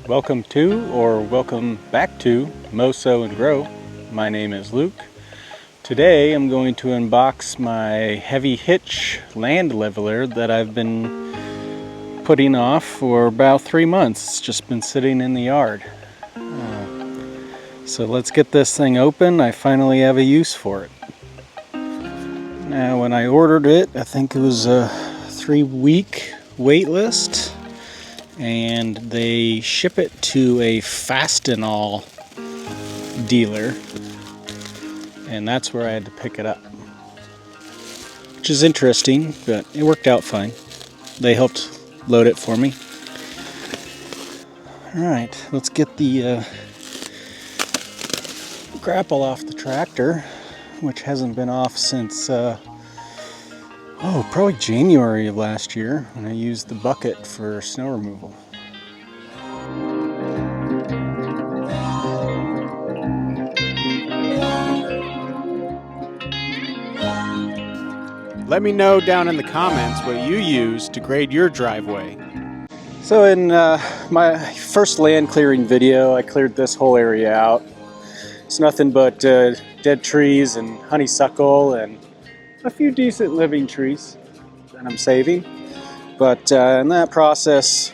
Welcome to, or welcome back to, Mow, Sow, and Grow. My name is Luke. Today I'm going to unbox my heavy Hitch land leveler that I've been putting off for about 3 months. It's just been sitting in the yard. So let's get this thing open. I finally have a use for it. Now when I ordered it, I think it was a 3-week wait list. And they ship it to a Fastenal dealer, and that's where I had to pick it up, which is interesting, but it worked out fine. They helped load it for me. Alright, let's get the grapple off the tractor, which hasn't been off since probably January of last year when I used the bucket for snow removal. Let me know down in the comments what you use to grade your driveway. So in my first land clearing video, I cleared this whole area out. It's nothing but dead trees and honeysuckle and a few decent living trees that I'm saving. But in that process,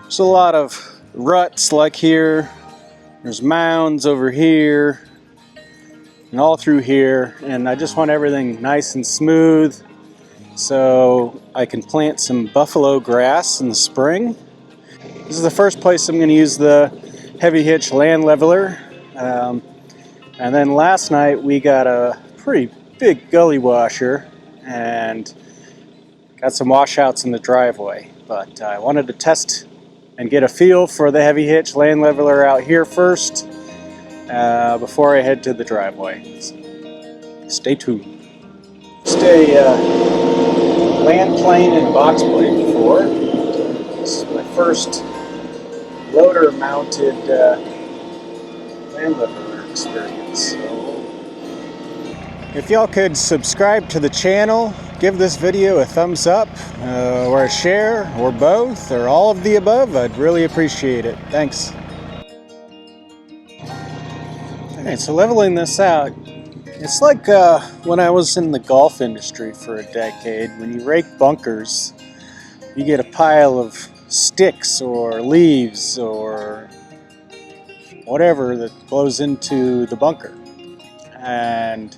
there's a lot of ruts like here. There's mounds over here and all through here, and I just want everything nice and smooth so I can plant some buffalo grass in the spring. This is the first place I'm going to use the heavy hitch land leveler. And then last night we got a pretty big gully washer and got some washouts in the driveway. But I wanted to test and get a feel for the heavy hitch land leveler out here first before I head to the driveway. So stay tuned. Just a land plane and box plane before. This is my first loader mounted land leveler experience. So if y'all could subscribe to the channel, give this video a thumbs up, or a share, or both, or all of the above, I'd really appreciate it. Thanks. Alright, so leveling this out, it's like when I was in the golf industry for a decade. When you rake bunkers, you get a pile of sticks or leaves or whatever that blows into the bunker. And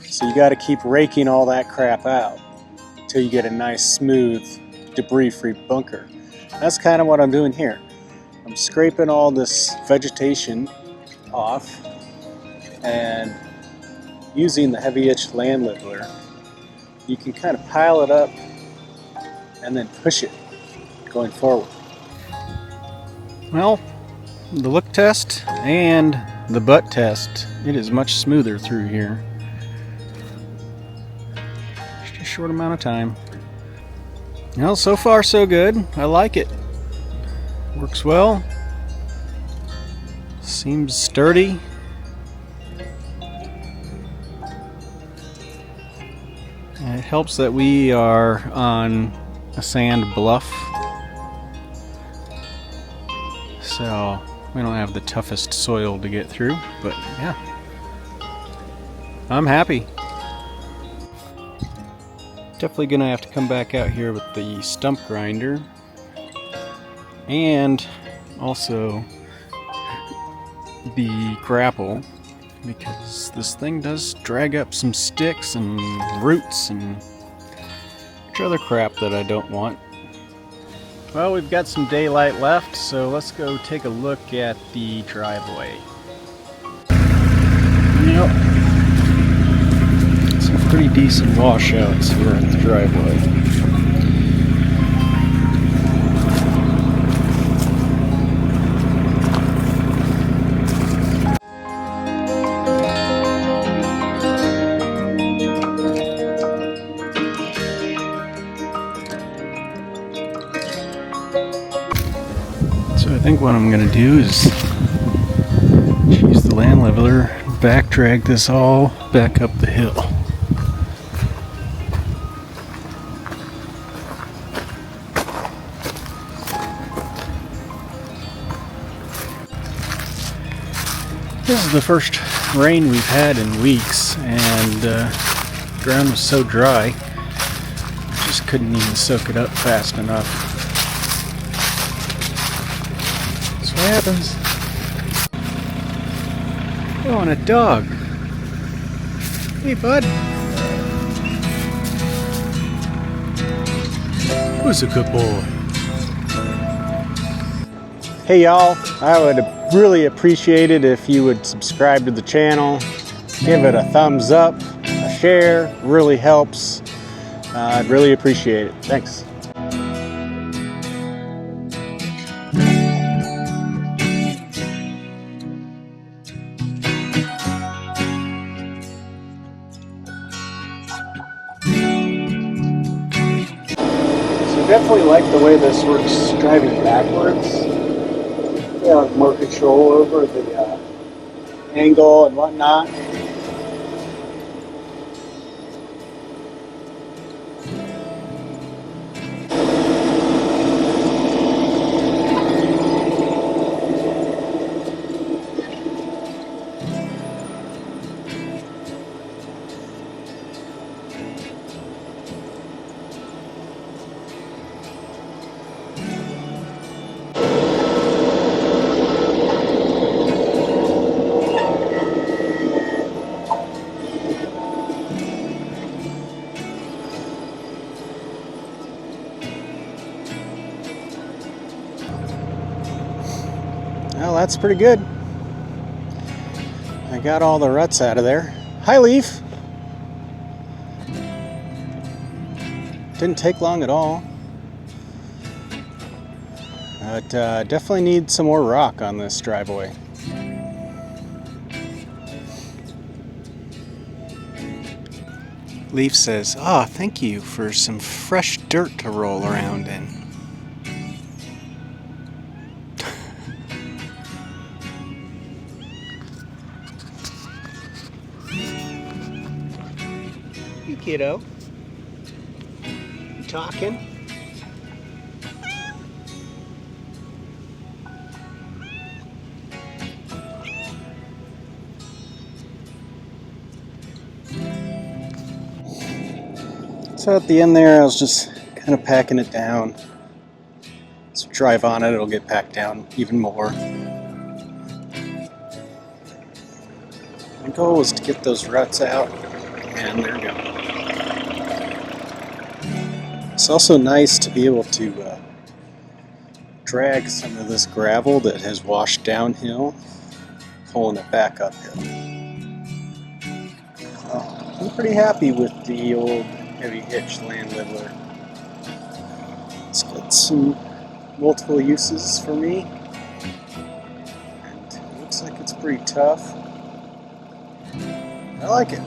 so you got to keep raking all that crap out until you get a nice, smooth, debris-free bunker. That's kind of what I'm doing here. I'm scraping all this vegetation off and using the heavy hitch land leveler, you can kind of pile it up and then push it going forward. Well, the look test and the butt test, it is much smoother through here. Just a short amount of time. Well, so far so good. I like it. Works well. Seems sturdy. And it helps that we are on a sand bluff, so we don't have the toughest soil to get through, but yeah, I'm happy. Definitely gonna have to come back out here with the stump grinder and also the grapple, because this thing does drag up some sticks and roots and other crap that I don't want. Well, we've got some daylight left, so let's go take a look at the driveway. Yep. Some pretty decent washouts here at the driveway. So I think what I'm going to do is use the land leveler, back drag this all back up the hill. This is the first rain we've had in weeks, and the ground was so dry, I just couldn't even soak it up fast enough. That's what happens. Oh, and a dog. Hey, bud. Who's a good boy? Hey y'all, I would really appreciate it if you would subscribe to the channel, give it a thumbs up, a share, really helps. I'd really appreciate it. Thanks. So I definitely like the way this works driving backwards. You have more control over the angle and whatnot. Well, that's pretty good. I got all the ruts out of there. Hi, Leaf. Didn't take long at all. But definitely need some more rock on this driveway. Leaf says, "Ah, thank you for some fresh dirt to roll around in." Hey, kiddo. You talking? So at the end there, I was just kind of packing it down. So drive on it, it'll get packed down even more. My goal was to get those ruts out, and they're gone. It's also nice to be able to drag some of this gravel that has washed downhill, pulling it back uphill. I'm pretty happy with the old heavy hitch land leveler. It's got some multiple uses for me, and it looks like it's pretty tough. I like it.